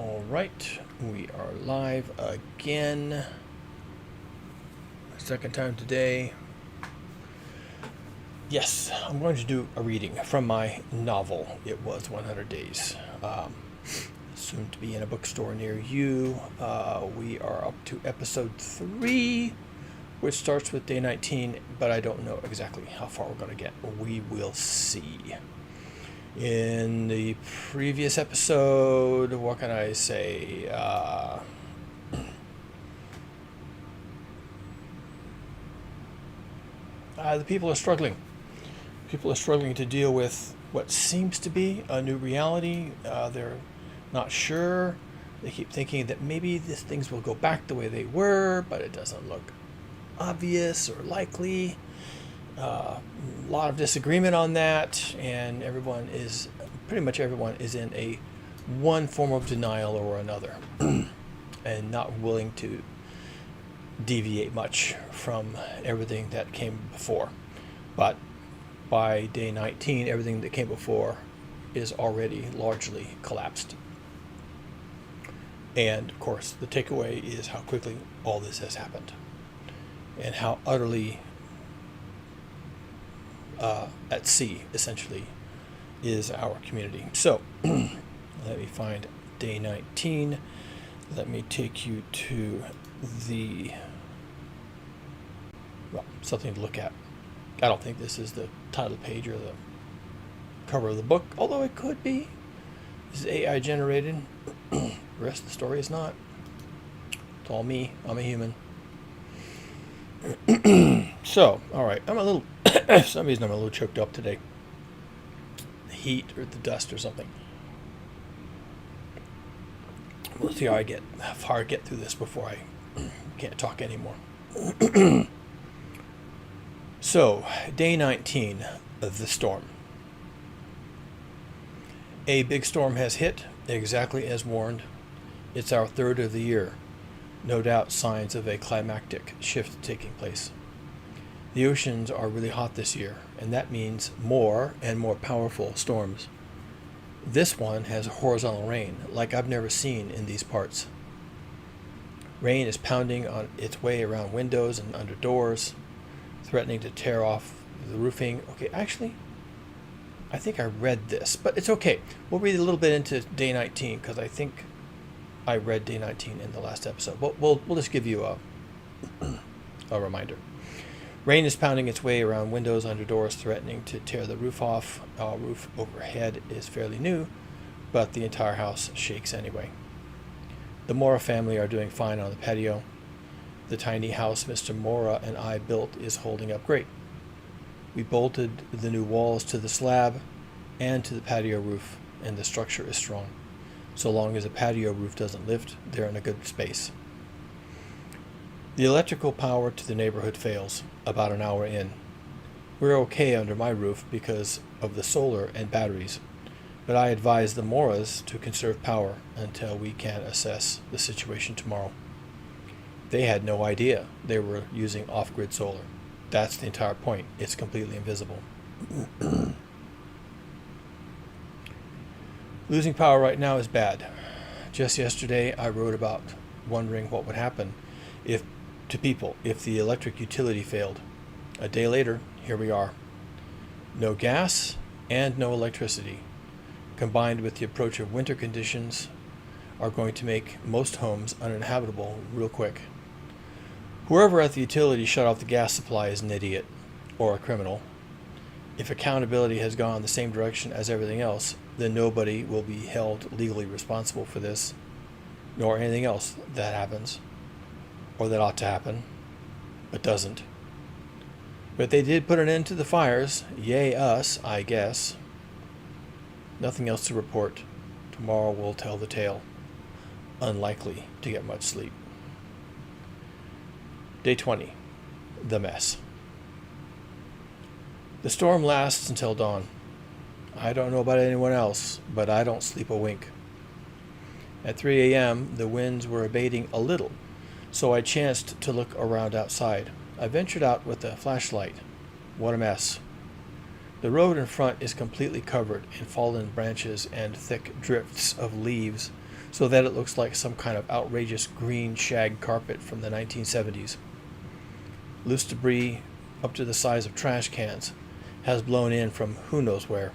All right, we are live again. Second time today. Yes, I'm going to do a reading from my novel. It was 100 Days. Soon to be in a bookstore near you. We are up to episode 3, which starts with day 19, but I don't know exactly how far we're going to get. We will see. In the previous episode, what can I say? The people are struggling. People are struggling to deal with what seems to be a new reality. They're not sure. They keep thinking that maybe these things will go back the way they were, but it doesn't look obvious or likely. A lot of disagreement on that, and pretty much everyone is in a one form of denial or another and not willing to deviate much from everything that came before. But by day 19, everything that came before is already largely collapsed. And of course, the takeaway is how quickly all this has happened and how utterly at sea, essentially, is our community. So, let me find day 19. Let me take you to something to look at. I don't think this is the title page or the cover of the book, although it could be. This is AI generated. The rest of the story is not. It's all me. I'm a human. So, all right. For some reason I'm a little choked up today. The heat or the dust or something. We'll see how far I get through this before I can't talk anymore. So, day 19 of the storm. A big storm has hit, exactly as warned. It's our third of the year. No doubt signs of a climactic shift taking place. The oceans are really hot this year, and that means more and more powerful storms. This one has horizontal rain, like I've never seen in these parts. Rain is pounding on its way around windows and under doors, threatening to tear off the roofing. Okay, actually, I think I read this, but it's okay. We'll read a little bit into day 19, because I think I read day 19 in the last episode. But we'll just give you a reminder. Rain is pounding its way around windows under doors, threatening to tear the roof off. Our roof overhead is fairly new, but the entire house shakes anyway. The Mora family are doing fine on the patio. The tiny house Mr. Mora and I built is holding up great. We bolted the new walls to the slab and to the patio roof, and the structure is strong. So long as the patio roof doesn't lift, they're in a good space. The electrical power to the neighborhood fails about an hour in. We're okay under my roof because of the solar and batteries, but I advise the Moras to conserve power until we can assess the situation tomorrow. They had no idea they were using off-grid solar. That's the entire point. It's completely invisible. Losing power right now is bad. Just yesterday, I wrote about wondering what would happen to people if the electric utility failed. A day later, here we are. No gas and no electricity, combined with the approach of winter conditions, are going to make most homes uninhabitable real quick. Whoever at the utility shut off the gas supply is an idiot or a criminal. If accountability has gone the same direction as everything else, then nobody will be held legally responsible for this, nor anything else that happens, or that ought to happen, but doesn't. But they did put an end to the fires. Yay us, I guess. Nothing else to report. Tomorrow will tell the tale. Unlikely to get much sleep. Day 20. The mess. The storm lasts until dawn. I don't know about anyone else, but I don't sleep a wink. At 3 a.m., the winds were abating a little, so I chanced to look around outside. I ventured out with a flashlight. What a mess. The road in front is completely covered in fallen branches and thick drifts of leaves so that it looks like some kind of outrageous green shag carpet from the 1970s. Loose debris, up to the size of trash cans, has blown in from who knows where.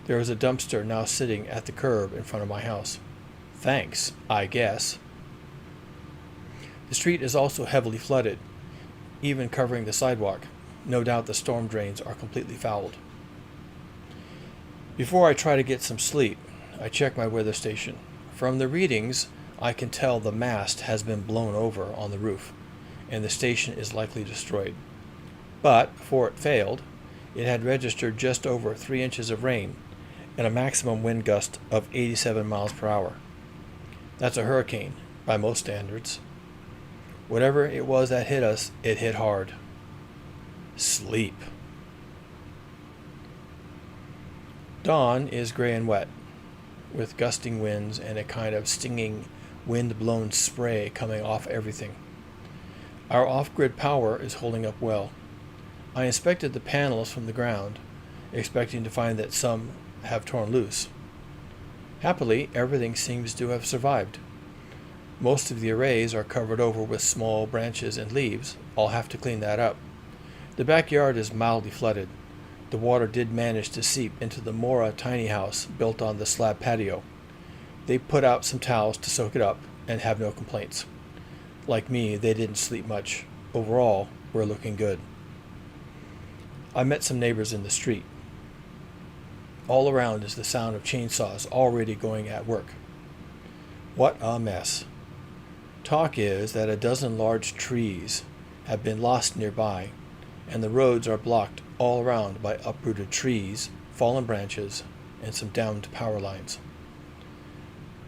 There is a dumpster now sitting at the curb in front of my house. Thanks, I guess. The street is also heavily flooded, even covering the sidewalk. No doubt the storm drains are completely fouled. Before I try to get some sleep, I check my weather station. From the readings, I can tell the mast has been blown over on the roof, and the station is likely destroyed. But before it failed, it had registered just over 3 inches of rain and a maximum wind gust of 87 miles per hour. That's a hurricane, by most standards. Whatever it was that hit us, it hit hard. Sleep. Dawn is gray and wet, with gusting winds and a kind of stinging, wind-blown spray coming off everything. Our off-grid power is holding up well. I inspected the panels from the ground, expecting to find that some have torn loose. Happily, everything seems to have survived. Most of the arrays are covered over with small branches and leaves. I'll have to clean that up. The backyard is mildly flooded. The water did manage to seep into the Mora tiny house built on the slab patio. They put out some towels to soak it up and have no complaints. Like me, they didn't sleep much. Overall, we're looking good. I met some neighbors in the street. All around is the sound of chainsaws already going at work. What a mess. Talk is that a dozen large trees have been lost nearby, and the roads are blocked all around by uprooted trees, fallen branches, and some downed power lines.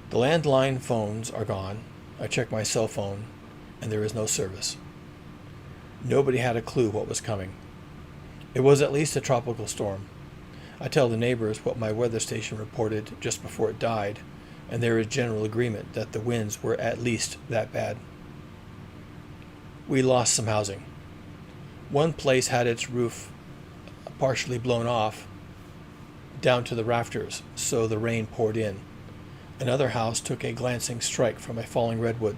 The landline phones are gone. I checked my cell phone, and there is no service. Nobody had a clue what was coming. It was at least a tropical storm. I tell the neighbors what my weather station reported just before it died, and there is general agreement that the winds were at least that bad. We lost some housing. One place had its roof partially blown off down to the rafters, so the rain poured in. Another house took a glancing strike from a falling redwood.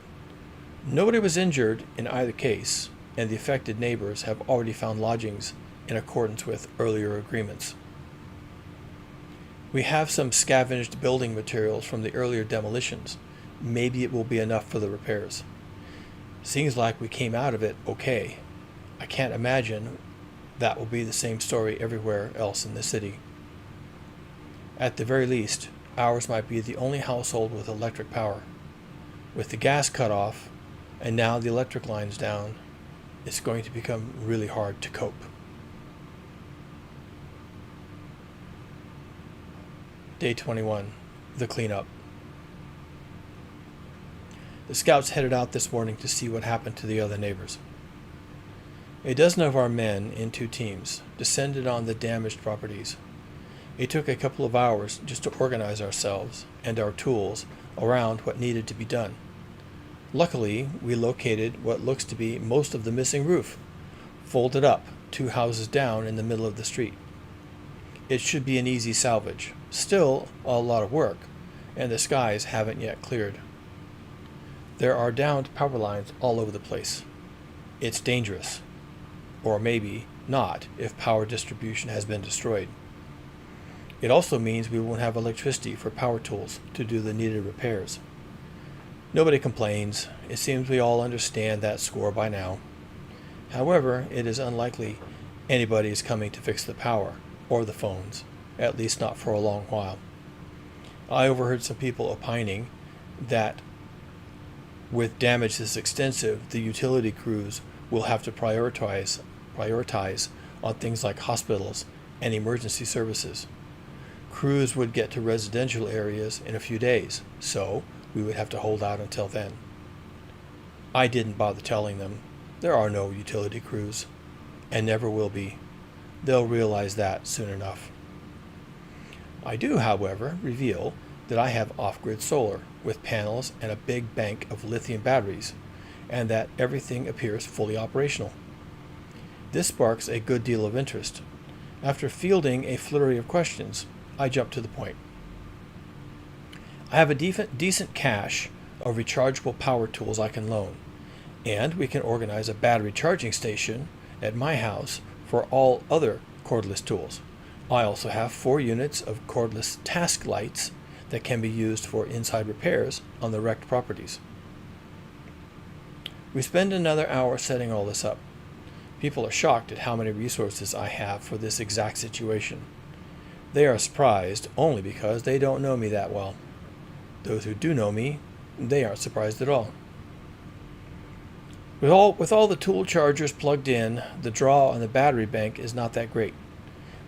Nobody was injured in either case, and the affected neighbors have already found lodgings in accordance with earlier agreements. We have some scavenged building materials from the earlier demolitions. Maybe it will be enough for the repairs. Seems like we came out of it okay. I can't imagine that will be the same story everywhere else in the city. At the very least, ours might be the only household with electric power. With the gas cut off, and now the electric lines down, it's going to become really hard to cope. Day 21, the cleanup. The scouts headed out this morning to see what happened to the other neighbors. A dozen of our men, in 2 teams, descended on the damaged properties. It took a couple of hours just to organize ourselves and our tools around what needed to be done. Luckily, we located what looks to be most of the missing roof, folded up 2 houses down in the middle of the street. It should be an easy salvage. Still a lot of work, and the skies haven't yet cleared. There are downed power lines all over the place. It's dangerous. Or maybe not if power distribution has been destroyed. It also means we won't have electricity for power tools to do the needed repairs. Nobody complains. It seems we all understand that score by now. However, it is unlikely anybody is coming to fix the power or the phones, at least not for a long while. I overheard some people opining that with damage this extensive, the utility crews will have to prioritize on things like hospitals and emergency services. Crews would get to residential areas in a few days, so we would have to hold out until then. I didn't bother telling them. There are no utility crews, and never will be. They'll realize that soon enough. I do, however, reveal that I have off-grid solar with panels and a big bank of lithium batteries, and that everything appears fully operational. This sparks a good deal of interest. After fielding a flurry of questions, I jump to the point. I have a decent cache of rechargeable power tools I can loan, and we can organize a battery charging station at my house for all other cordless tools. I also have 4 units of cordless task lights that can be used for inside repairs on the wrecked properties. We spend another hour setting all this up. People are shocked at how many resources I have for this exact situation. They are surprised only because they don't know me that well. Those who do know me, they aren't surprised at all. With all the tool chargers plugged in, the draw on the battery bank is not that great.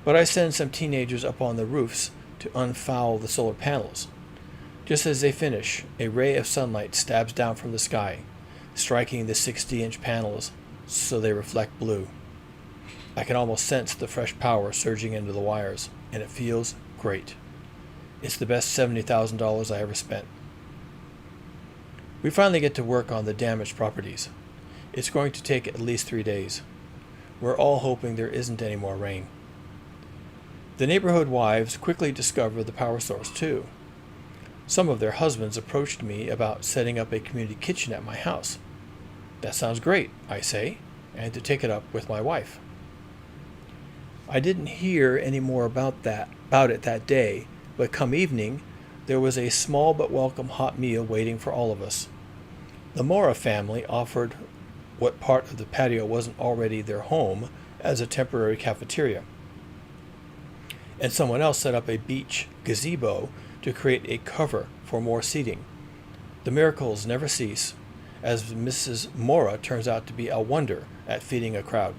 But I send some teenagers up on the roofs to unfoul the solar panels. Just as they finish, a ray of sunlight stabs down from the sky, striking the 60-inch panels so they reflect blue. I can almost sense the fresh power surging into the wires, and it feels great. It's the best $70,000 I ever spent. We finally get to work on the damaged properties. It's going to take at least 3 days. We're all hoping there isn't any more rain. The neighborhood wives quickly discover the power source too. Some of their husbands approached me about setting up a community kitchen at my house. That sounds great, I say, and to take it up with my wife. I didn't hear any more about it that day, but come evening, there was a small but welcome hot meal waiting for all of us. The Mora family offered what part of the patio wasn't already their home as a temporary cafeteria. And someone else set up a beach gazebo to create a cover for more seating. The miracles never cease, as Mrs. Mora turns out to be a wonder at feeding a crowd.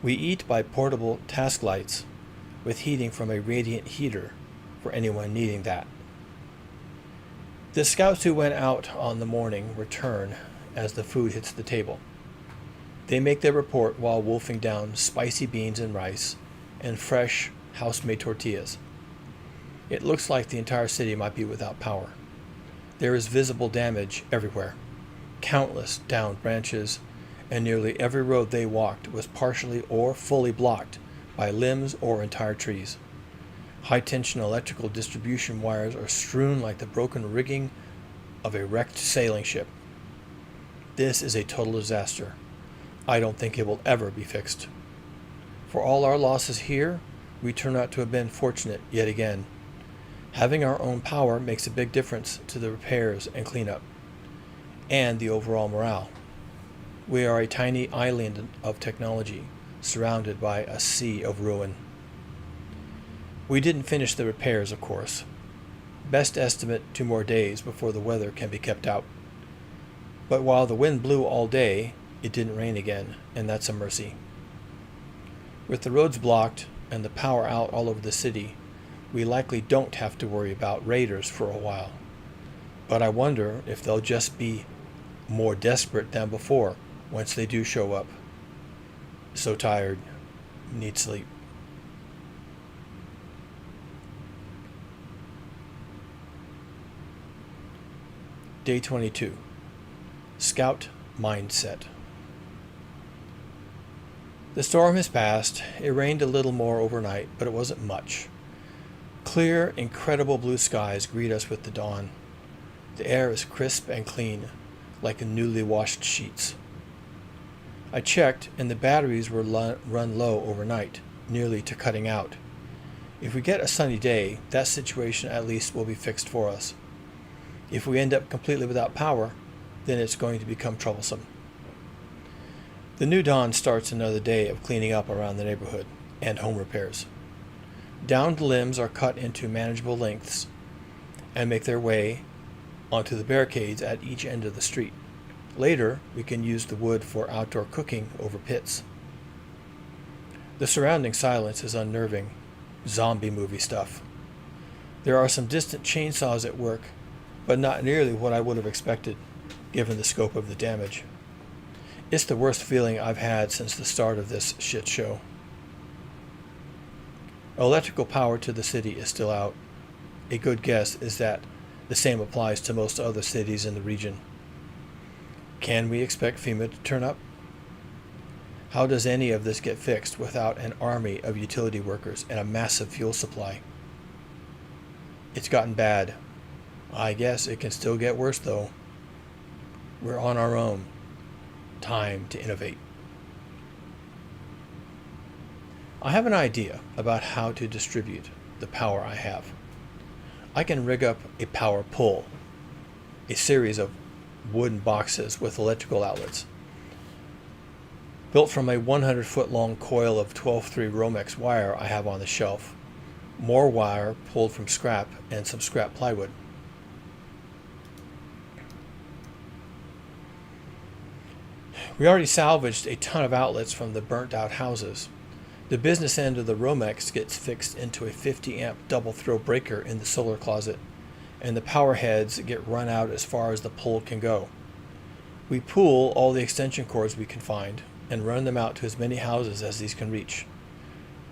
We eat by portable task lights with heating from a radiant heater for anyone needing that. The scouts who went out on the morning return as the food hits the table. They make their report while wolfing down spicy beans and rice and fresh house-made tortillas. It looks like the entire city might be without power. There is visible damage everywhere. Countless downed branches, and nearly every road they walked was partially or fully blocked by limbs or entire trees. High-tension electrical distribution wires are strewn like the broken rigging of a wrecked sailing ship. This is a total disaster. I don't think it will ever be fixed. For all our losses here, we turn out to have been fortunate yet again. Having our own power makes a big difference to the repairs and cleanup, and the overall morale. We are a tiny island of technology, surrounded by a sea of ruin. We didn't finish the repairs, of course. Best estimate 2 more days before the weather can be kept out. But while the wind blew all day, it didn't rain again, and that's a mercy. With the roads blocked and the power out all over the city, we likely don't have to worry about raiders for a while. But I wonder if they'll just be more desperate than before once they do show up. So tired, need sleep. Day 22. Scout Mindset. The storm has passed. It rained a little more overnight, but it wasn't much. Clear, incredible blue skies greet us with the dawn. The air is crisp and clean, like newly washed sheets. I checked, and the batteries were run low overnight, nearly to cutting out. If we get a sunny day, that situation at least will be fixed for us. If we end up completely without power, then it's going to become troublesome. The new dawn starts another day of cleaning up around the neighborhood and home repairs. Downed limbs are cut into manageable lengths and make their way onto the barricades at each end of the street. Later, we can use the wood for outdoor cooking over pits. The surrounding silence is unnerving, zombie movie stuff. There are some distant chainsaws at work, but not nearly what I would have expected, given the scope of the damage. It's the worst feeling I've had since the start of this shit show. Electrical power to the city is still out. A good guess is that the same applies to most other cities in the region. Can we expect FEMA to turn up? How does any of this get fixed without an army of utility workers and a massive fuel supply? It's gotten bad, I guess it can still get worse, though. We're on our own. Time to innovate. I have an idea about how to distribute the power I have. I can rig up a power pull, a series of wooden boxes with electrical outlets, built from a 100-foot long coil of 12-3 Romex wire I have on the shelf, more wire pulled from scrap, and some scrap plywood. We already salvaged a ton of outlets from the burnt-out houses. The business end of the Romex gets fixed into a 50-amp double-throw breaker in the solar closet, and the power heads get run out as far as the pole can go. We pool all the extension cords we can find and run them out to as many houses as these can reach.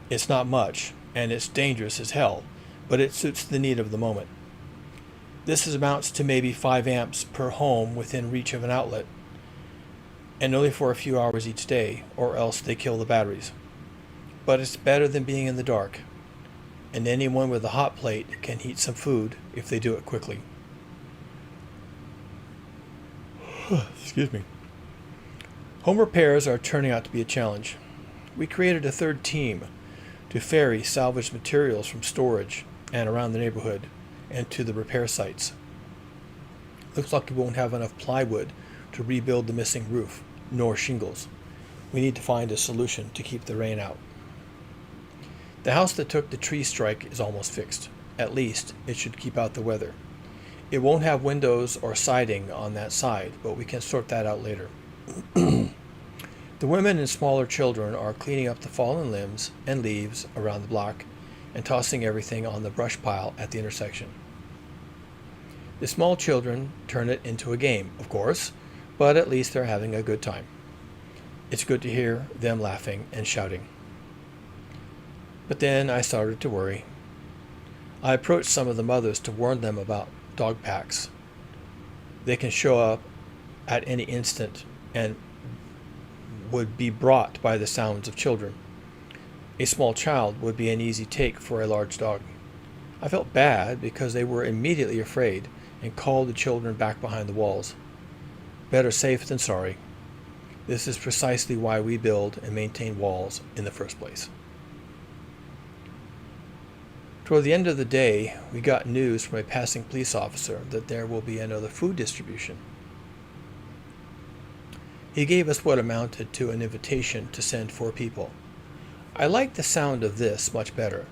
It's not much, and it's dangerous as hell, but it suits the need of the moment. This amounts to maybe 5 amps per home within reach of an outlet, and only for a few hours each day, or else they kill the batteries. But it's better than being in the dark, and anyone with a hot plate can heat some food if they do it quickly. Excuse me. Home repairs are turning out to be a challenge. We created a third team to ferry salvaged materials from storage and around the neighborhood and to the repair sites. Looks like we won't have enough plywood to rebuild the missing roof, nor shingles. We need to find a solution to keep the rain out. The house that took the tree strike is almost fixed. At least, it should keep out the weather. It won't have windows or siding on that side, but we can sort that out later. The women and smaller children are cleaning up the fallen limbs and leaves around the block and tossing everything on the brush pile at the intersection. The small children turn it into a game, of course, but at least they're having a good time. It's good to hear them laughing and shouting. But then I started to worry. I approached some of the mothers to warn them about dog packs. They can show up at any instant and would be brought by the sounds of children. A small child would be an easy take for a large dog. I felt bad because they were immediately afraid and called the children back behind the walls. Better safe than sorry. This is precisely why we build and maintain walls in the first place. Toward the end of the day, we got news from a passing police officer that there will be another food distribution. He gave us what amounted to an invitation to send 4 people. I liked the sound of this much better,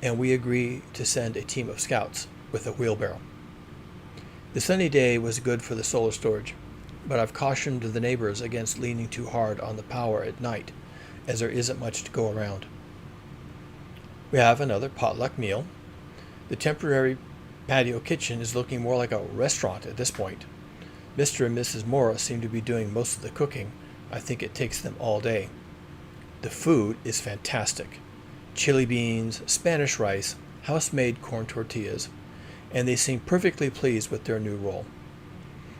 and we agreed to send a team of scouts with a wheelbarrow. The sunny day was good for the solar storage, but I've cautioned the neighbors against leaning too hard on the power at night, as there isn't much to go around. We have another potluck meal. The temporary patio kitchen is looking more like a restaurant at this point. Mr. and Mrs. Mora seem to be doing most of the cooking. I think it takes them all day. The food is fantastic. Chili beans, Spanish rice, house-made corn tortillas, and they seem perfectly pleased with their new role.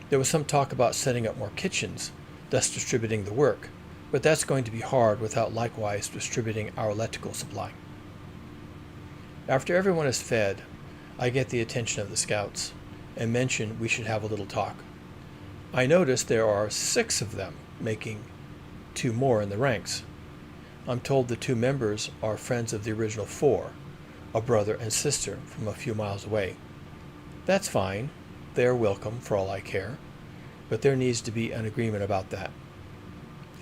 There was some talk about setting up more kitchens, thus distributing the work, but that's going to be hard without likewise distributing our electrical supply. After everyone is fed, I get the attention of the scouts and mention we should have a little talk. I notice there are 6 of them, making 2 more in the ranks. I'm told the 2 members are friends of the original 4, a brother and sister from a few miles away. That's fine. They are welcome for all I care, but there needs to be an agreement about that.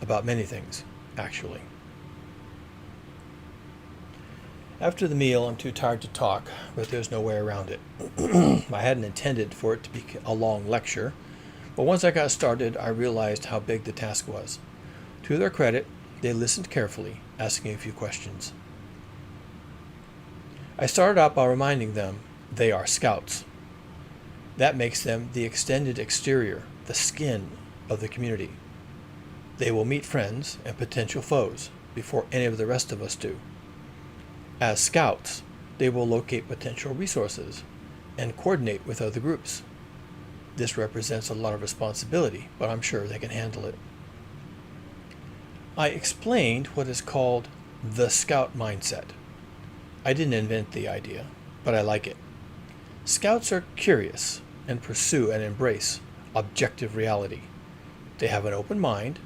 About many things, actually. After the meal, I'm too tired to talk, but there's no way around it. I hadn't intended for it to be a long lecture, but once I got started, I realized how big the task was. To their credit, they listened carefully, asking a few questions. I started out by reminding them they are scouts. That makes them the extended exterior, the skin of the community. They will meet friends and potential foes before any of the rest of us do. As scouts, they will locate potential resources and coordinate with other groups. This represents a lot of responsibility, but I'm sure they can handle it. I explained what is called the scout mindset. I didn't invent the idea, but I like it. Scouts are curious, and pursue and embrace objective reality. They have an open mind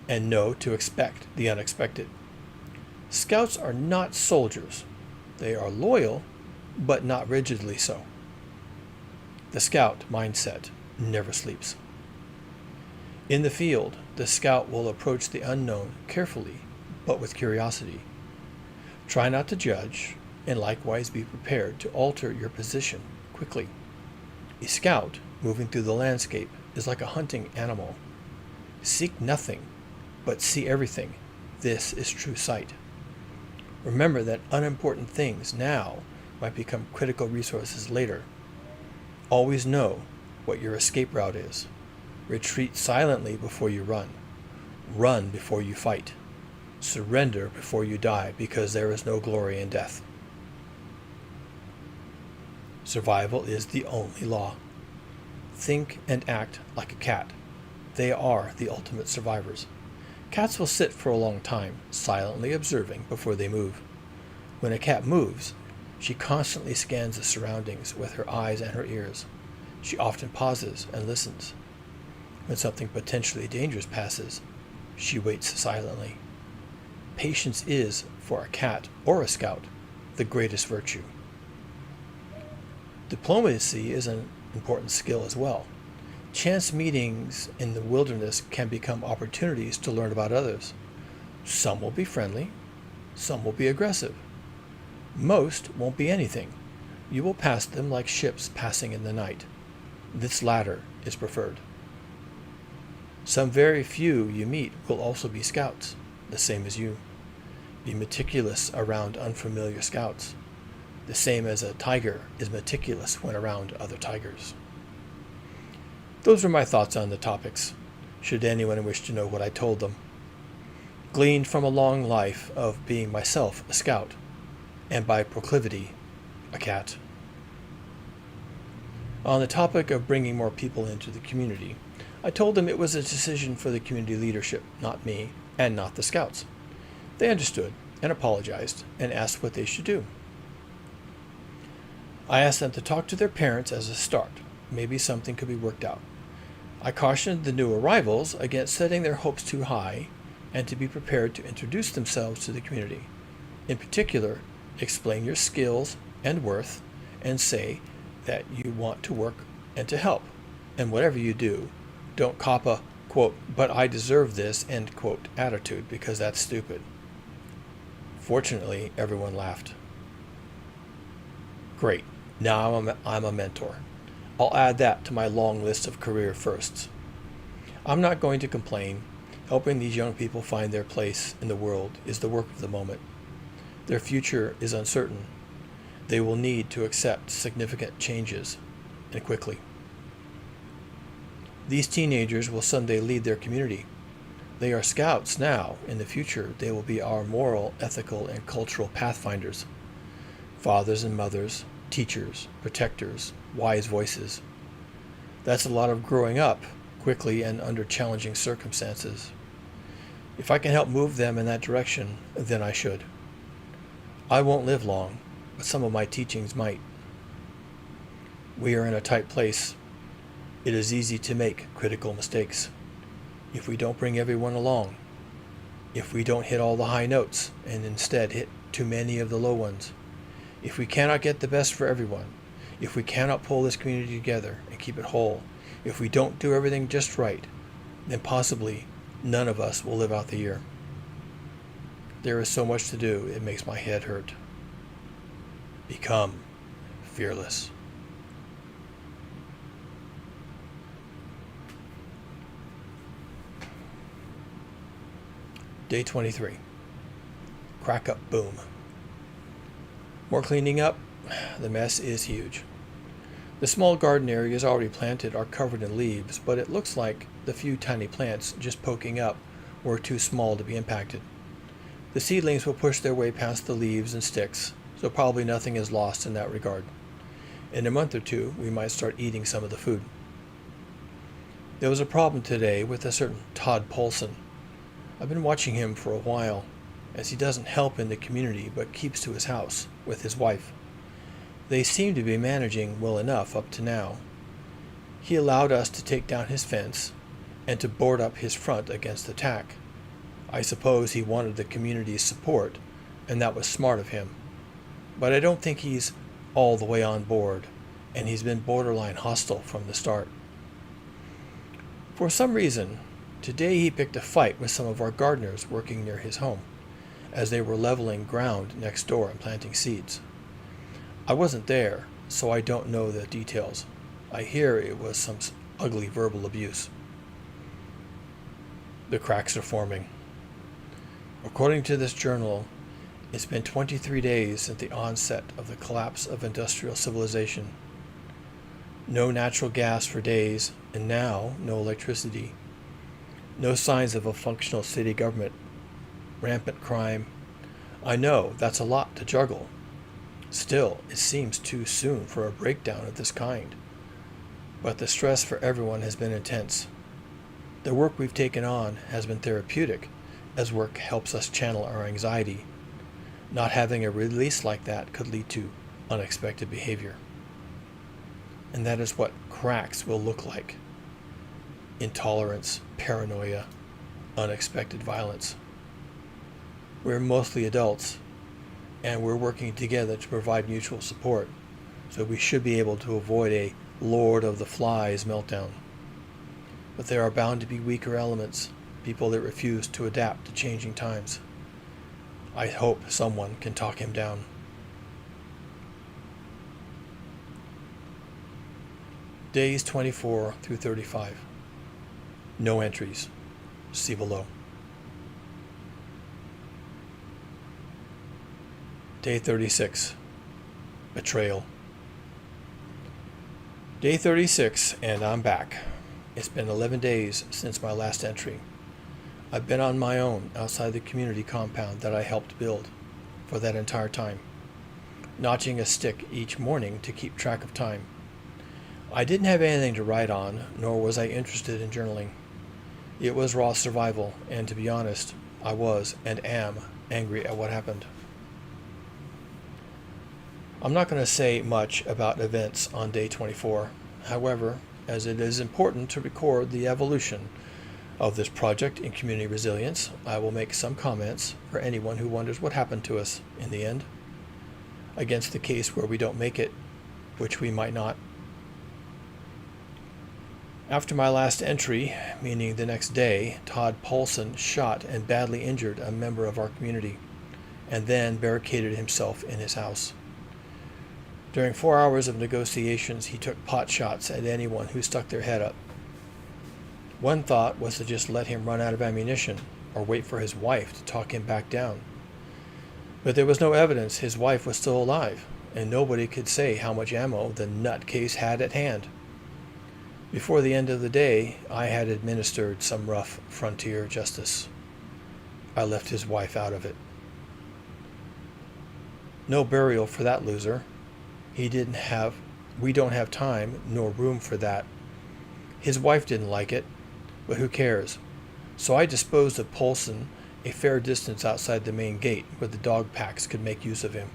and know to expect the unexpected. Scouts are not soldiers. They are loyal, but not rigidly so. The scout mindset never sleeps. In the field, the scout will approach the unknown carefully, but with curiosity. Try not to judge, and likewise be prepared to alter your position quickly. A scout moving through the landscape is like a hunting animal. Seek nothing, but see everything. This is true sight. Remember that unimportant things now might become critical resources later. Always know what your escape route is. Retreat silently before you run. Run before you fight. Surrender before you die, because there is no glory in death. Survival is the only law. Think and act like a cat. They are the ultimate survivors. Cats will sit for a long time, silently observing before they move. When a cat moves, she constantly scans the surroundings with her eyes and her ears. She often pauses and listens. When something potentially dangerous passes, she waits silently. Patience is, for a cat or a scout, the greatest virtue. Diplomacy is an important skill as well. Chance meetings in the wilderness can become opportunities to learn about others. Some will be friendly, some will be aggressive. Most won't be anything. You will pass them like ships passing in the night. This latter is preferred. Some very few you meet will also be scouts, the same as you. Be meticulous around unfamiliar scouts, the same as a tiger is meticulous when around other tigers. Those are my thoughts on the topics, should anyone wish to know what I told them. Gleaned from a long life of being myself a scout, and by proclivity, a cat. On the topic of bringing more people into the community, I told them it was a decision for the community leadership, not me, and not the scouts. They understood and apologized and asked what they should do. I asked them to talk to their parents as a start. Maybe something could be worked out. I cautioned the new arrivals against setting their hopes too high and to be prepared to introduce themselves to the community. In particular, explain your skills and worth and say that you want to work and to help. And whatever you do, don't cop a, quote, but I deserve this, end quote, attitude, because that's stupid. Fortunately, everyone laughed. Great. Now I'm a mentor. I'll add that to my long list of career firsts. I'm not going to complain. Helping these young people find their place in the world is the work of the moment. Their future is uncertain. They will need to accept significant changes, and quickly. These teenagers will someday lead their community. They are scouts now. In the future, they will be our moral, ethical, and cultural pathfinders. Fathers and mothers, teachers, protectors, wise voices. That's a lot of growing up quickly and under challenging circumstances. If I can help move them in that direction, then I should. I won't live long, but some of my teachings might. We are in a tight place. It is easy to make critical mistakes. If we don't bring everyone along, if we don't hit all the high notes and instead hit too many of the low ones, if we cannot get the best for everyone, if we cannot pull this community together and keep it whole, if we don't do everything just right, then possibly none of us will live out the year. There is so much to do, it makes my head hurt. Become fearless. Day 23. Crack up boom. More cleaning up. The mess is huge. The small garden areas already planted are covered in leaves, but it looks like the few tiny plants just poking up were too small to be impacted. The seedlings will push their way past the leaves and sticks, so probably nothing is lost in that regard. In a month or two, we might start eating some of the food. There was a problem today with a certain Todd Paulson. I've been watching him for a while, as he doesn't help in the community but keeps to his house with his wife. They seem to be managing well enough up to now, He allowed us to take down his fence and to board up his front against attack. I suppose he wanted the community's support, and that was smart of him. But I don't think he's all the way on board, and he's been borderline hostile from the start. For some reason, today he picked a fight with some of our gardeners working near his home, as they were leveling ground next door and planting seeds. I wasn't there, so I don't know the details. I hear it was some ugly verbal abuse. The cracks are forming. According to this journal, it's been 23 days since the onset of the collapse of industrial civilization. No natural gas for days, and now no electricity. No signs of a functional city government. Rampant crime. I know that's a lot to juggle. Still, it seems too soon for a breakdown of this kind. But the stress for everyone has been intense. The work we've taken on has been therapeutic, as work helps us channel our anxiety. Not having a release like that could lead to unexpected behavior. And that is what cracks will look like. Intolerance, paranoia, unexpected violence. We're mostly adults, and we're working together to provide mutual support, so we should be able to avoid a Lord of the Flies meltdown. But there are bound to be weaker elements, people that refuse to adapt to changing times. I hope someone can talk him down. Days 24 through 35. No entries. See below. Day 36. Betrayal. Day 36, and I'm back. It's been 11 days since my last entry. I've been on my own outside the community compound that I helped build for that entire time, notching a stick each morning to keep track of time. I didn't have anything to write on, nor was I interested in journaling. It was raw survival, and to be honest, I was and am angry at what happened. I'm not going to say much about events on day 24. However, as it is important to record the evolution of this project in community resilience, I will make some comments for anyone who wonders what happened to us in the end, against the case where we don't make it, which we might not. After my last entry, meaning the next day, Todd Paulson shot and badly injured a member of our community, and then barricaded himself in his house. During 4 hours of negotiations, he took pot shots at anyone who stuck their head up. One thought was to just let him run out of ammunition, or wait for his wife to talk him back down. But there was no evidence his wife was still alive, and nobody could say how much ammo the nutcase had at hand. Before the end of the day, I had administered some rough frontier justice. I left his wife out of it. No burial for that loser. We don't have time nor room for that. His wife didn't like it, but who cares? So I disposed of Paulson a fair distance outside the main gate where the dog packs could make use of him.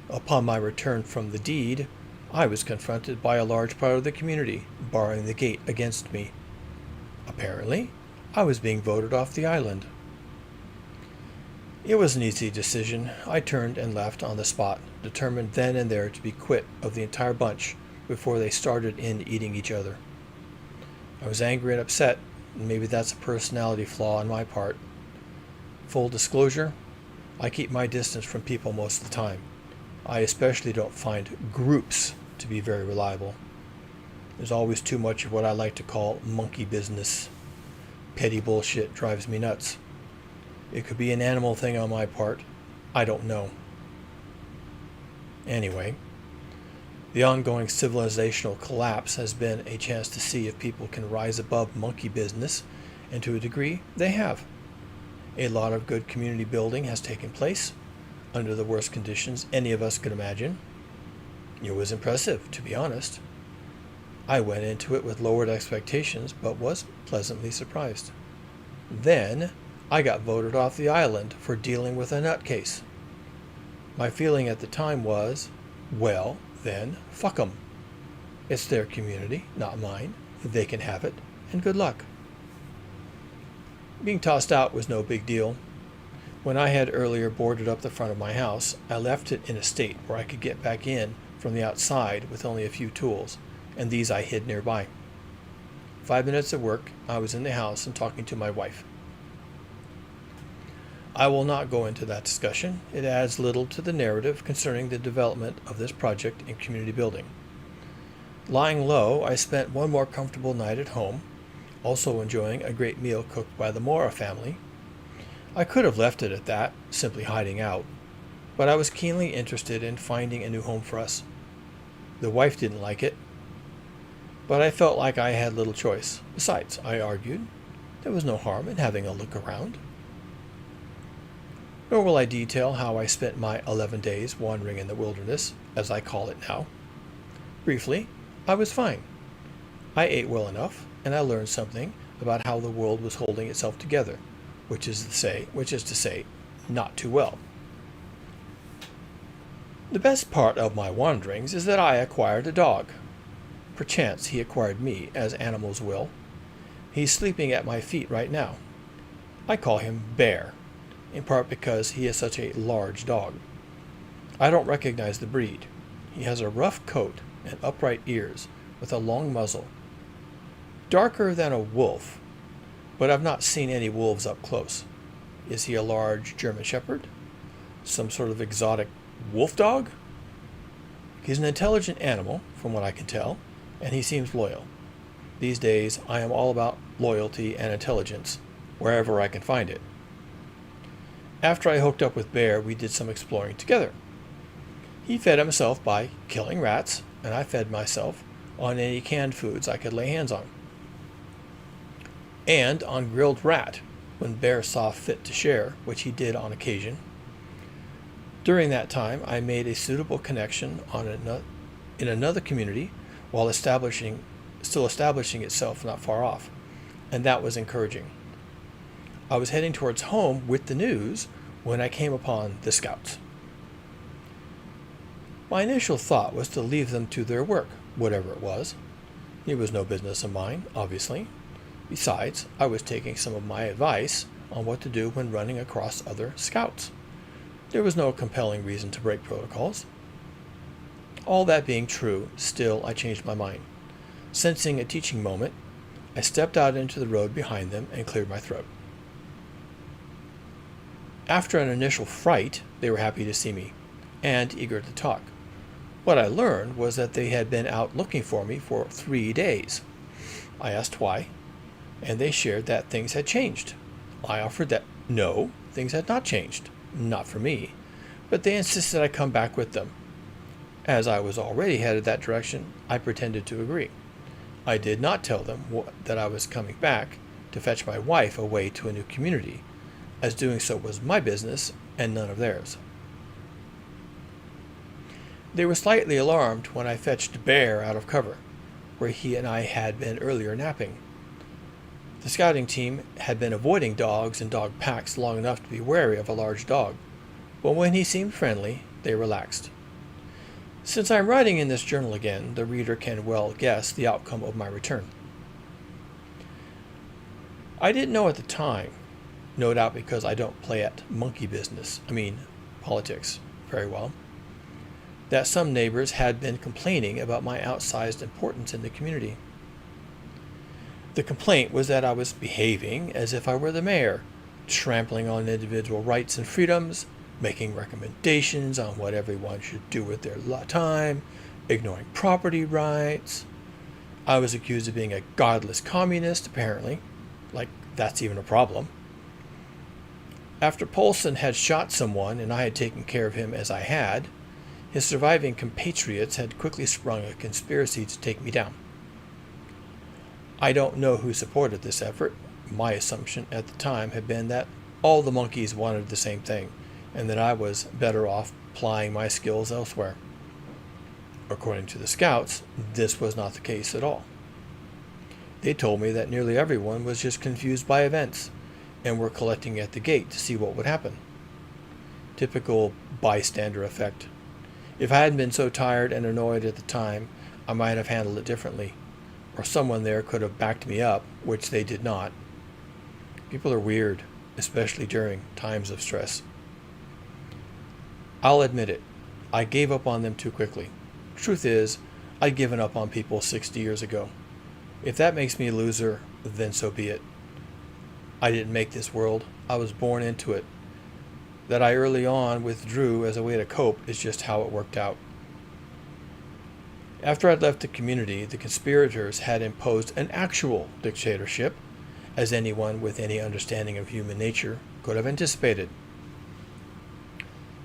Upon my return from the deed, I was confronted by a large part of the community barring the gate against me. Apparently, I was being voted off the island. It was an easy decision. I turned and left on the spot, determined then and there to be quit of the entire bunch before they started in eating each other. I was angry and upset, and maybe that's a personality flaw on my part. Full disclosure, I keep my distance from people most of the time. I especially don't find groups to be very reliable. There's always too much of what I like to call monkey business. Petty bullshit drives me nuts. It could be an animal thing on my part. I don't know. Anyway, the ongoing civilizational collapse has been a chance to see if people can rise above monkey business, and to a degree, they have. A lot of good community building has taken place, under the worst conditions any of us could imagine. It was impressive, to be honest. I went into it with lowered expectations, but was pleasantly surprised. Then, I got voted off the island for dealing with a nutcase. My feeling at the time was, well, then fuck 'em. It's their community, not mine. They can have it, and good luck. Being tossed out was no big deal. When I had earlier boarded up the front of my house, I left it in a state where I could get back in from the outside with only a few tools, and these I hid nearby. 5 minutes of work, I was in the house and talking to my wife. I will not go into that discussion. It adds little to the narrative concerning the development of this project in community building. Lying low, I spent one more comfortable night at home, also enjoying a great meal cooked by the Mora family. I could have left it at that, simply hiding out, but I was keenly interested in finding a new home for us. The wife didn't like it, but I felt like I had little choice. Besides, I argued, there was no harm in having a look around. Nor will I detail how I spent my 11 days wandering in the wilderness, as I call it now. Briefly, I was fine. I ate well enough, and I learned something about how the world was holding itself together, which is to say, not too well. The best part of my wanderings is that I acquired a dog. Perchance he acquired me, as animals will. He's sleeping at my feet right now. I call him Bear, in part because he is such a large dog. I don't recognize the breed. He has a rough coat and upright ears with a long muzzle. Darker than a wolf, but I've not seen any wolves up close. Is he a large German Shepherd? Some sort of exotic wolf dog? He's an intelligent animal, from what I can tell, and he seems loyal. These days, I am all about loyalty and intelligence, wherever I can find it. After I hooked up with Bear, we did some exploring together. He fed himself by killing rats, and I fed myself on any canned foods I could lay hands on. And on grilled rat, when Bear saw fit to share, which he did on occasion. During that time, I made a suitable connection in another community while still establishing itself not far off, and that was encouraging. I was heading towards home with the news when I came upon the scouts. My initial thought was to leave them to their work, whatever it was. It was no business of mine, obviously. Besides, I was taking some of my advice on what to do when running across other scouts. There was no compelling reason to break protocols. All that being true, still I changed my mind. Sensing a teaching moment, I stepped out into the road behind them and cleared my throat. After an initial fright, they were happy to see me, and eager to talk. What I learned was that they had been out looking for me for 3 days. I asked why, and they shared that things had changed. I offered that no, things had not changed, not for me, but they insisted I come back with them. As I was already headed that direction, I pretended to agree. I did not tell them that I was coming back to fetch my wife away to a new community, as doing so was my business and none of theirs. They were slightly alarmed when I fetched Bear out of cover, where he and I had been earlier napping. The scouting team had been avoiding dogs and dog packs long enough to be wary of a large dog, but when he seemed friendly, they relaxed. Since I'm writing in this journal again, the reader can well guess the outcome of my return. I didn't know at the time, no doubt because I don't play at politics, very well, that some neighbors had been complaining about my outsized importance in the community. The complaint was that I was behaving as if I were the mayor, trampling on individual rights and freedoms, making recommendations on what everyone should do with their time, ignoring property rights. I was accused of being a godless communist, apparently, like that's even a problem. After Polson had shot someone and I had taken care of him as I had, his surviving compatriots had quickly sprung a conspiracy to take me down. I don't know who supported this effort. My assumption at the time had been that all the monkeys wanted the same thing, and that I was better off plying my skills elsewhere. According to the scouts, this was not the case at all. They told me that nearly everyone was just confused by events, and were collecting at the gate to see what would happen. Typical bystander effect. If I hadn't been so tired and annoyed at the time, I might have handled it differently, or someone there could have backed me up, which they did not. People are weird, especially during times of stress. I'll admit it, I gave up on them too quickly. Truth is, I'd given up on people 60 years ago. If that makes me a loser, then so be it. I didn't make this world, I was born into it. That I early on withdrew as a way to cope is just how it worked out. After I'd left the community, the conspirators had imposed an actual dictatorship, as anyone with any understanding of human nature could have anticipated.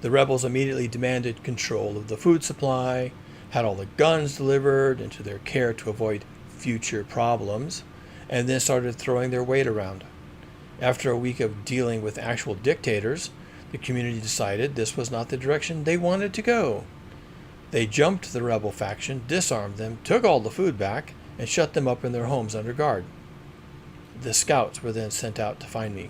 The rebels immediately demanded control of the food supply, had all the guns delivered into their care to avoid future problems, and then started throwing their weight around. After a week of dealing with actual dictators, the community decided this was not the direction they wanted to go. They jumped the rebel faction, disarmed them, took all the food back, and shut them up in their homes under guard. The scouts were then sent out to find me.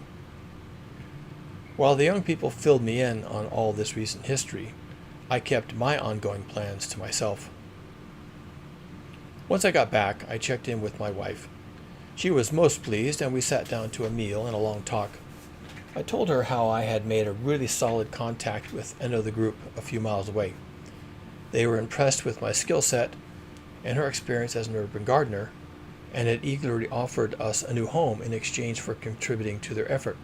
While the young people filled me in on all this recent history, I kept my ongoing plans to myself. Once I got back, I checked in with my wife. She was most pleased, and we sat down to a meal and a long talk. I told her how I had made a really solid contact with another group a few miles away. They were impressed with my skill set and her experience as an urban gardener, and had eagerly offered us a new home in exchange for contributing to their effort.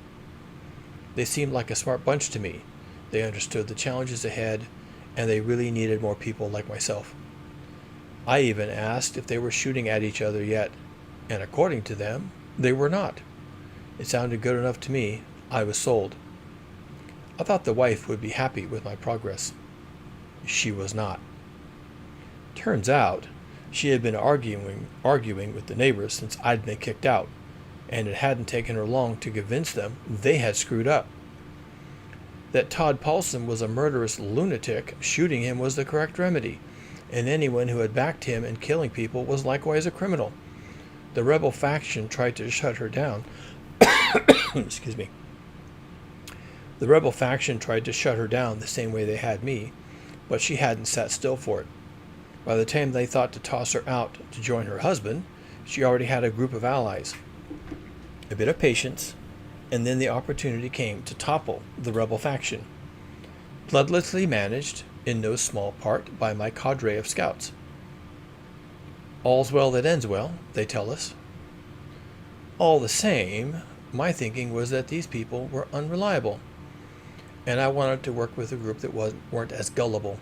They seemed like a smart bunch to me. They understood the challenges ahead, and they really needed more people like myself. I even asked if they were shooting at each other yet, and according to them, they were not. It sounded good enough to me. I was sold. I thought the wife would be happy with my progress. She was not. Turns out, she had been arguing with the neighbors since I'd been kicked out, and it hadn't taken her long to convince them they had screwed up. That Todd Paulson was a murderous lunatic, shooting him was the correct remedy, and anyone who had backed him in killing people was likewise a criminal. The rebel faction tried to shut her down. Excuse me. The rebel faction tried to shut her down the same way they had me, but she hadn't sat still for it. By the time they thought to toss her out to join her husband, she already had a group of allies. A bit of patience, and then the opportunity came to topple the rebel faction. Bloodlessly managed, in no small part, by my cadre of scouts. All's well that ends well, they tell us. All the same, my thinking was that these people were unreliable, and I wanted to work with a group that weren't as gullible.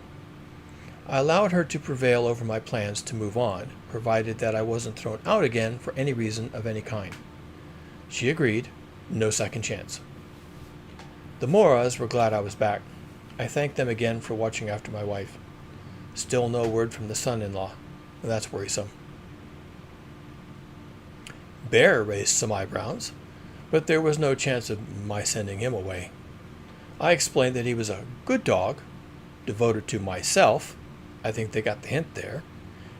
I allowed her to prevail over my plans to move on, provided that I wasn't thrown out again for any reason of any kind. She agreed, no second chance. The Moras were glad I was back. I thanked them again for watching after my wife. Still no word from the son-in-law. That's worrisome. Bear raised some eyebrows, but there was no chance of my sending him away. I explained that he was a good dog, devoted to myself. I think they got the hint there,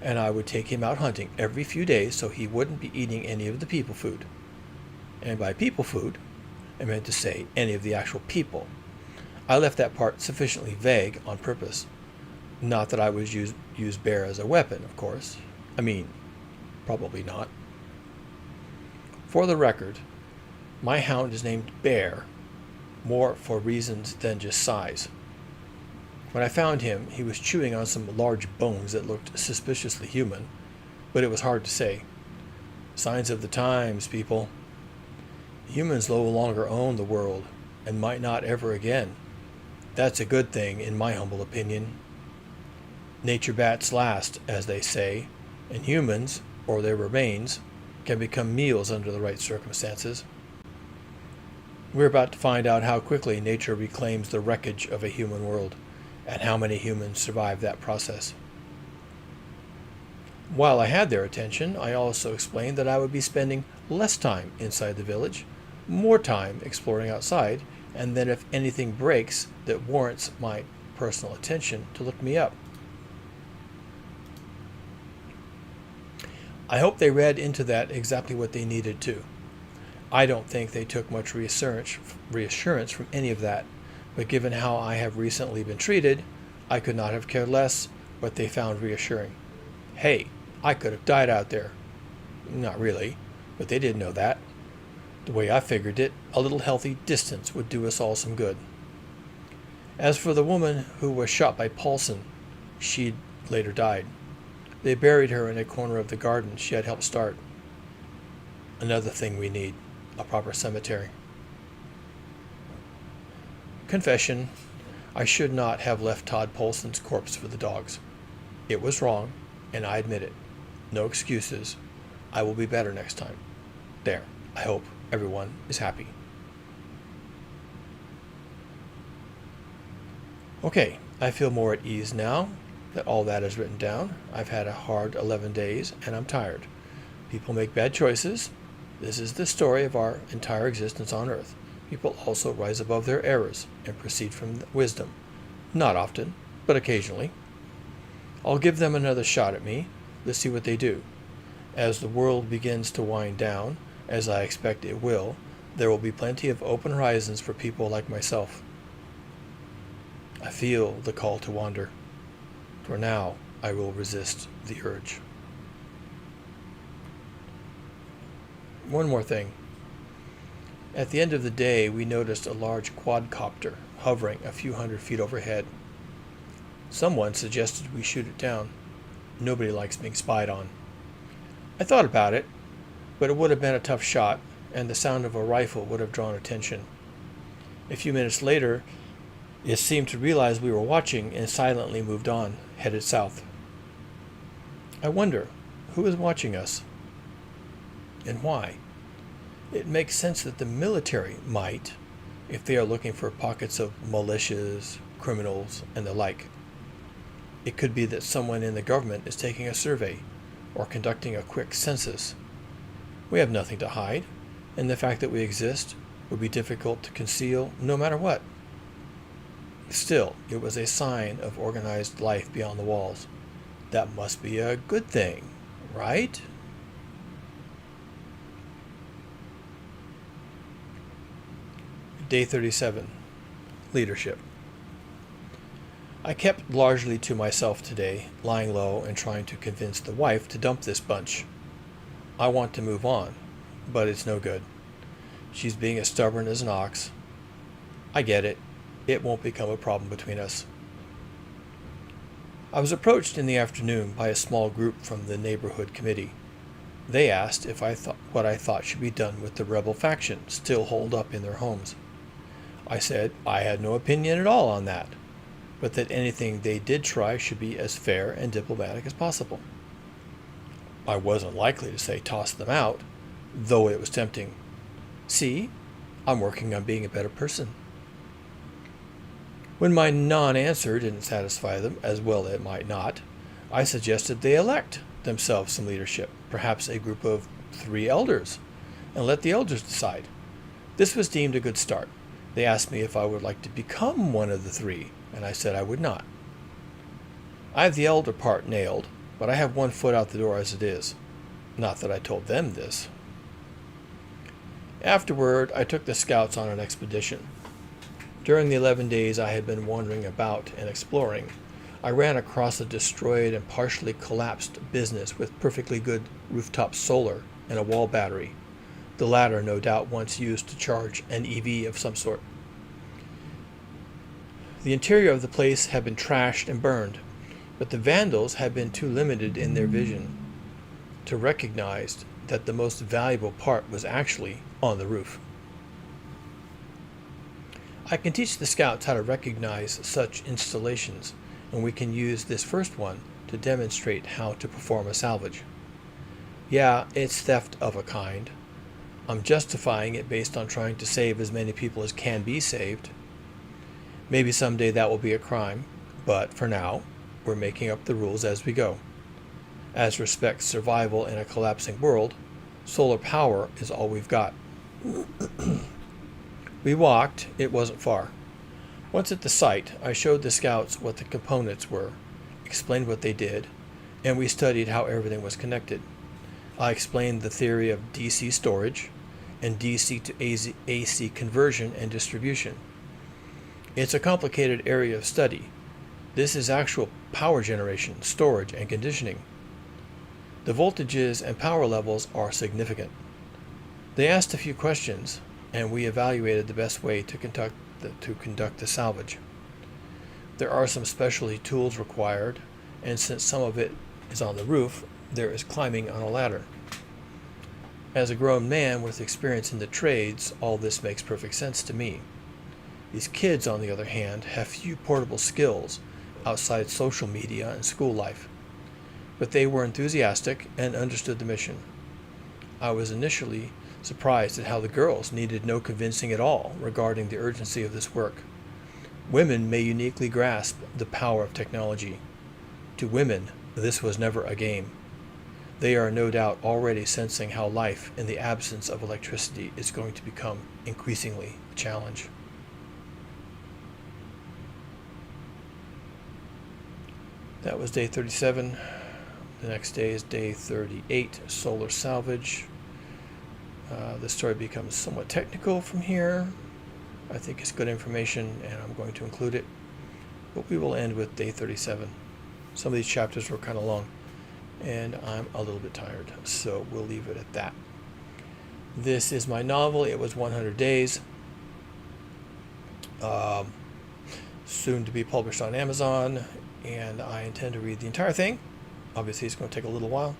and I would take him out hunting every few days so he wouldn't be eating any of the people food. And by people food, I meant to say any of the actual people. I left that part sufficiently vague on purpose. Not that I would use Bear as a weapon, of course. I mean, probably not. For the record, my hound is named Bear, more for reasons than just size. When I found him, he was chewing on some large bones that looked suspiciously human, but it was hard to say. Signs of the times, people. Humans no longer own the world, and might not ever again. That's a good thing, in my humble opinion. Nature bats last, as they say, and humans, or their remains, can become meals under the right circumstances. We're about to find out how quickly nature reclaims the wreckage of a human world, and how many humans survive that process. While I had their attention, I also explained that I would be spending less time inside the village, more time exploring outside, and that if anything breaks that warrants my personal attention, to look me up. I hope they read into that exactly what they needed to. I don't think they took much reassurance from any of that, but given how I have recently been treated, I could not have cared less what they found reassuring. Hey, I could have died out there. Not really, but they didn't know that. The way I figured it, a little healthy distance would do us all some good. As for the woman who was shot by Paulson, she later died. They buried her in a corner of the garden she had helped start. Another thing we need, a proper cemetery. Confession, I should not have left Todd Paulson's corpse for the dogs. It was wrong, and I admit it. No excuses. I will be better next time. There, I hope everyone is happy. Okay, I feel more at ease now that all that is written down. I've had a hard 11 days, and I'm tired. People make bad choices. This is the story of our entire existence on Earth. People also rise above their errors and proceed from wisdom. Not often, but occasionally. I'll give them another shot at me. Let's see what they do. As the world begins to wind down, as I expect it will, there will be plenty of open horizons for people like myself. I feel the call to wander. For now, I will resist the urge. One more thing. At the end of the day, we noticed a large quadcopter hovering a few hundred feet overhead. Someone suggested we shoot it down. Nobody likes being spied on. I thought about it, but it would have been a tough shot, and the sound of a rifle would have drawn attention. A few minutes later, it seemed to realize we were watching and silently moved on, headed south. I wonder, who is watching us? And why? It makes sense that the military might, if they are looking for pockets of militias, criminals, and the like. It could be that someone in the government is taking a survey or conducting a quick census. We have nothing to hide, and the fact that we exist would be difficult to conceal no matter what. Still, it was a sign of organized life beyond the walls. That must be a good thing, right? Day 37. Leadership. I kept largely to myself today, lying low and trying to convince the wife to dump this bunch. I want to move on, but it's no good. She's being as stubborn as an ox. I get it. It won't become a problem between us. I was approached in the afternoon by a small group from the neighborhood committee. They asked if I thought what I thought should be done with the rebel faction still holed up in their homes. I said I had no opinion at all on that, but that anything they did try should be as fair and diplomatic as possible. I wasn't likely to say toss them out, though it was tempting. See, I'm working on being a better person. When my non-answer didn't satisfy them, as well it might not, I suggested they elect themselves some leadership, perhaps a group of 3 elders, and let the elders decide. This was deemed a good start. They asked me if I would like to become one of the 3, and I said I would not. I have the elder part nailed, but I have one foot out the door as it is. Not that I told them this. Afterward, I took the scouts on an expedition. During the 11 days I had been wandering about and exploring, I ran across a destroyed and partially collapsed business with perfectly good rooftop solar and a wall battery, the latter no doubt once used to charge an EV of some sort. The interior of the place had been trashed and burned, but the vandals had been too limited in their vision to recognize that the most valuable part was actually on the roof. I can teach the scouts how to recognize such installations, and we can use this first one to demonstrate how to perform a salvage. Yeah, it's theft of a kind. I'm justifying it based on trying to save as many people as can be saved. Maybe someday that will be a crime, but for now, we're making up the rules as we go. As respects survival in a collapsing world, solar power is all we've got. We walked, it wasn't far. Once at the site, I showed the scouts what the components were, explained what they did, and we studied how everything was connected. I explained the theory of DC storage and DC to AC conversion and distribution. It's a complicated area of study, This is actual power generation, storage, and conditioning. The voltages and power levels are significant. They asked a few questions, and we evaluated the best way to conduct the salvage. There are some specialty tools required, and since some of it is on the roof, there is climbing on a ladder. As a grown man with experience in the trades, all this makes perfect sense to me. These kids, on the other hand, have few portable skills outside social media and school life, but they were enthusiastic and understood the mission. I was initially surprised at how the girls needed no convincing at all regarding the urgency of this work. Women may uniquely grasp the power of technology. To women, this was never a game. They are no doubt already sensing how life in the absence of electricity is going to become increasingly a challenge. That was day 37. The next day is day 38, solar salvage. The story becomes somewhat technical from here. I think it's good information, and I'm going to include it. But we will end with day 37. Some of these chapters were kind of long, and I'm a little bit tired, so we'll leave it at that. This is my novel. It was 100 days. Soon to be published on Amazon, and I intend to read the entire thing. Obviously, it's going to take a little while.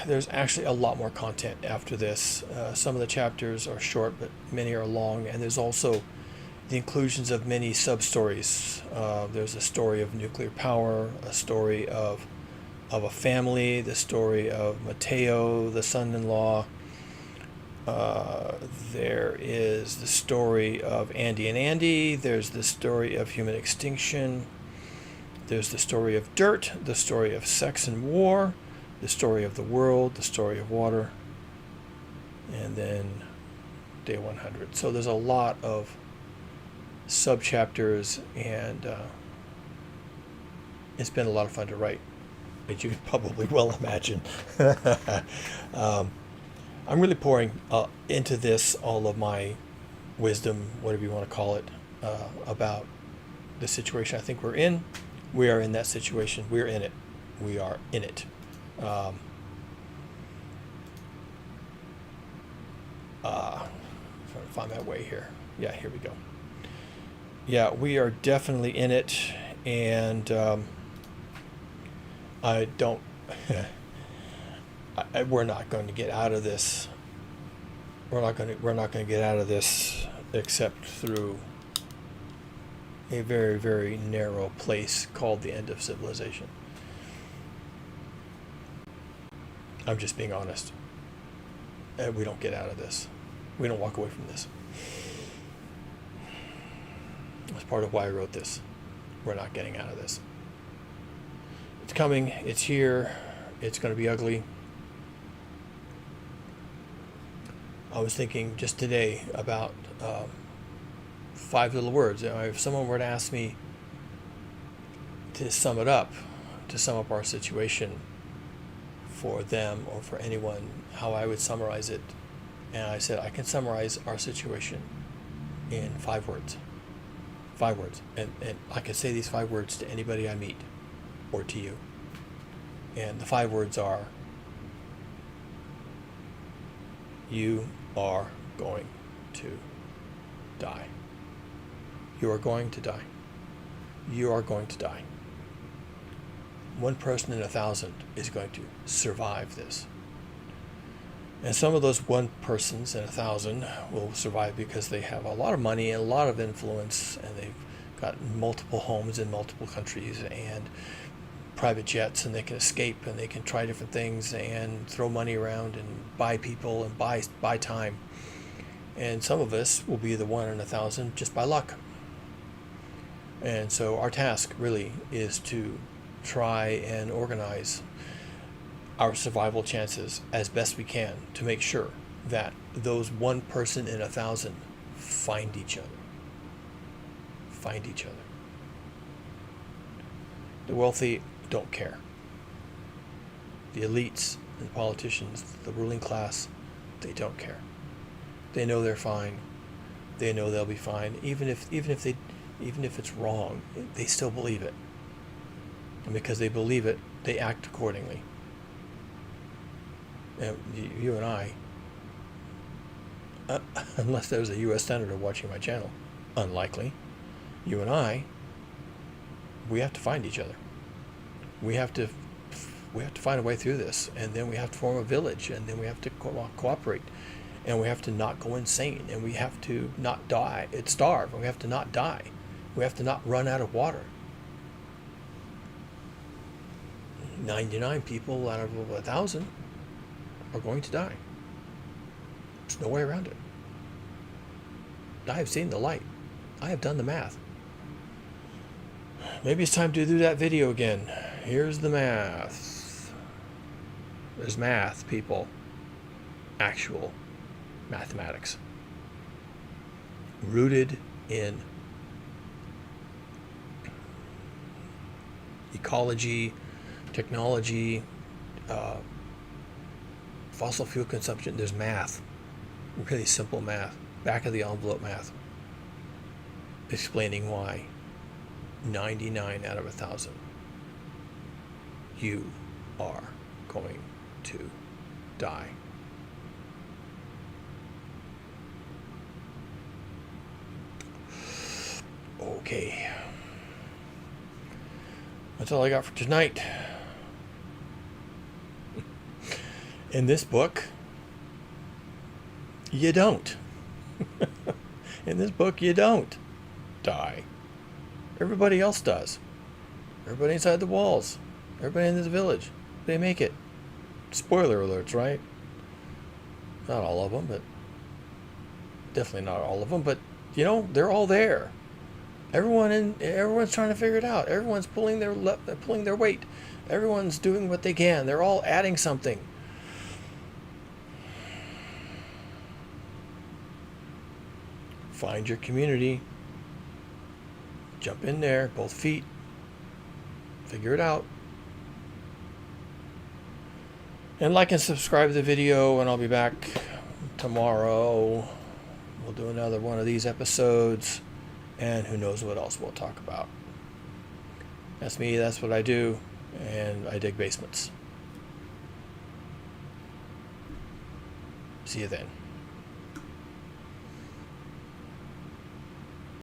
There's actually a lot more content after this. Some of the chapters are short, but many are long, and there's also the inclusions of many sub-stories. There's a story of nuclear power, a story of a family, the story of Mateo, the son-in-law. There is the story of Andy and Andy. There's the story of human extinction. There's the story of dirt, the story of sex and war, the story of the world, the story of water, and then day 100. So there's a lot of sub-chapters, and it's been a lot of fun to write, as you could probably well imagine. I'm really pouring into this all of my wisdom, whatever you want to call it, about the situation I think we're in. We are in that situation. We're in it. We are in it. Trying to find my way here. Yeah, here we go. Yeah, we are definitely in it, and I don't. We're not going to get out of this. We're not going to get out of this except through a very, very narrow place called the end of civilization. I'm just being honest. We don't get out of this. We don't walk away from this. That's part of why I wrote this. We're not getting out of this. It's coming. It's here. It's going to be ugly. I was thinking just today about 5 little words. If someone were to ask me to sum up our situation for them or for anyone, how I would summarize it, and I said I can summarize our situation in 5 words. 5 words. And I can say these 5 words to anybody I meet or to you. And the 5 words are: you are going to die. You are going to die. You are going to die. 1 person in 1,000 is going to survive this. And some of those 1 persons in 1,000 will survive because they have a lot of money and a lot of influence, and they've got multiple homes in multiple countries and private jets, and they can escape and they can try different things and throw money around and buy people and buy time. And some of us will be the 1 in 1,000 just by luck. And so our task really is to try and organize our survival chances as best we can to make sure that those 1 person in 1,000 find each other. Find each other. The wealthy don't care. The elites and politicians, the ruling class, they don't care. They know they're fine. They know they'll be fine. Even if even if it's wrong, they still believe it. And because they believe it, they act accordingly. And you and I, unless there's a U.S. Senator watching my channel, unlikely, you and I, we have to find each other. We have to find a way through this, and then we have to form a village, and then we have to cooperate, and we have to not go insane, and we have to not die, starve, and we have to not die. We have to not run out of water. 99 people out of 1,000 are going to die. There's no way around it. I have seen the light. I have done the math. Maybe it's time to do that video again. Here's the math. There's math, people. Actual mathematics. Rooted in ecology, technology, fossil fuel consumption. There's math. Really simple math. Back of the envelope math. Explaining why 99 out of 1,000 you are going to die. Okay. That's all I got for tonight. In this book, you don't. In this book, you don't die. Everybody else does. Everybody inside the walls. Everybody in this village. They make it. Spoiler alerts, right? Not all of them, but definitely not all of them. But you know, they're all there. Everyone's trying to figure it out. Everyone's pulling their weight. Everyone's doing what they can. They're all adding something. Find your community. Jump in there, both feet. Figure it out. And like and subscribe to the video, and I'll be back tomorrow. We'll do another one of these episodes, and who knows what else we'll talk about. That's me, that's what I do, and I dig basements. See you then.